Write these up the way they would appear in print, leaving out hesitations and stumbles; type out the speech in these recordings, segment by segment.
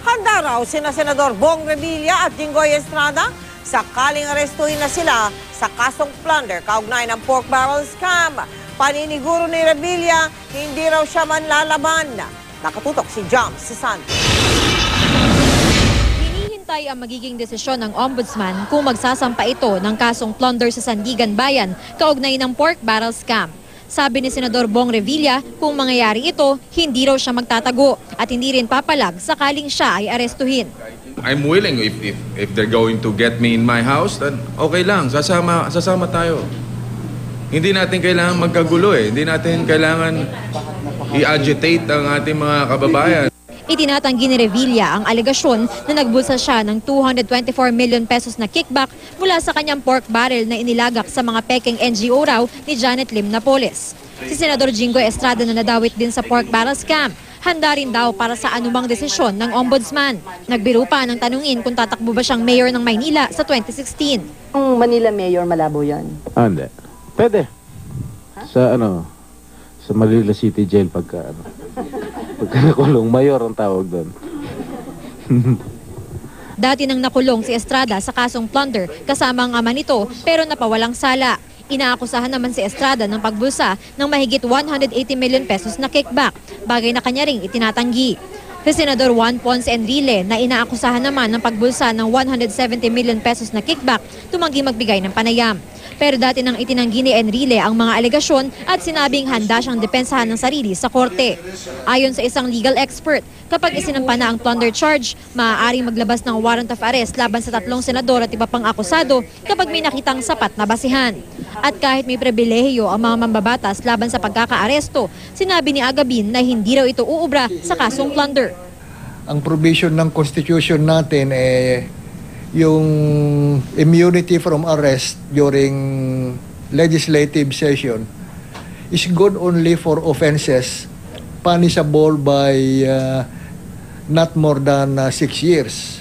Handa raw sina Senador Bong Revilla at Jinggoy Estrada sakaling arestuhin na sila sa kasong plunder kaugnay ng pork barrel scam. Paniniguro ni Revilla, hindi raw siya manlalaban. Nakatutok si Jams Santos. Hinihintay ang magiging desisyon ng ombudsman kung magsasampa ito ng kasong plunder sa Sandigan Bayan kaugnay ng pork barrel scam. Sabi ni Senador Bong Revilla, kung mangyayari ito, hindi raw siya magtatago at hindi rin papalag sakaling siya ay arestuhin. I'm willing if they're going to get me in my house, then okay lang, sasama tayo. Hindi natin kailangan magkagulo eh. Hindi natin kailangan i-agitate ang ating mga kababayan. Itinatanggi ni Revilla ang alegasyon na nagbulsa siya ng 224 million pesos na kickback mula sa kanyang pork barrel na inilagak sa mga pekeng NGO raw ni Janet Lim Napoles. Si Senador Jinggoy Estrada na nadawit din sa pork barrel scam, handa rin daw para sa anumang desisyon ng ombudsman. Nagbiro pa ng tanungin kung tatakbo ba siyang mayor ng Maynila sa 2016. Ang Manila mayor, malabo yan? Hindi. Pwede. Sa sa Manila City Jail pagka nakulong, mayor ang tawag doon. Dati nang nakulong si Estrada sa kasong plunder kasama ang ama nito pero napawalang sala. Inaakusahan naman si Estrada ng pagbulsa ng mahigit 180 million pesos na kickback, bagay na kanya ring itinatanggi. Si Senador Juan Ponce Enrile na inaakusahan naman ng pagbulsa ng 170 million pesos na kickback, tumanggi magbigay ng panayam. Pero dati nang itinanggi ni Enrile ang mga alegasyon at sinabing handa siyang depensahan ng sarili sa korte. Ayon sa isang legal expert, kapag isinampa na ang plunder charge, maaaring maglabas ng warrant of arrest laban sa 3 senador at iba pang akusado kapag may nakitang sapat na basihan. At kahit may pribilehiyo ang mga mambabatas laban sa pagkakaaresto, sinabi ni Agabin na hindi raw ito uubra sa kasong plunder. Ang provision ng Constitution natin yung immunity from arrest during legislative session is good only for offenses punishable by not more than 6 years.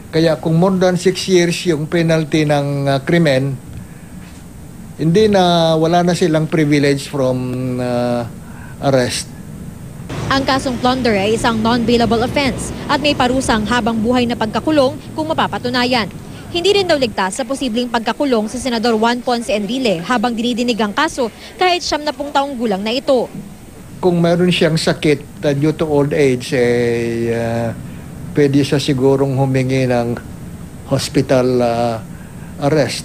Kaya kung more than 6 years yung penalty ng krimen, hindi na wala na silang privilege from arrest. Ang kasong plunder ay isang non-bailable offense at may parusang habang buhay na pagkakulong kung mapapatunayan. Hindi rin daw ligtas sa posibleng pagkakulong si Senador Juan Ponce Enrile habang dinidinig ang kaso kahit 70 taong gulang na ito. Kung meron siyang sakit due to old age, pwede siya sigurong humingi ng hospital arrest.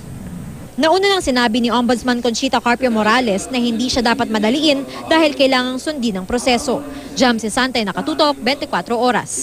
Nauna nang sinabi ni Ombudsman Conchita Carpio Morales na hindi siya dapat madaliin dahil kailangang sundin ang proseso. Jams Santos, nakatutok, 24 oras.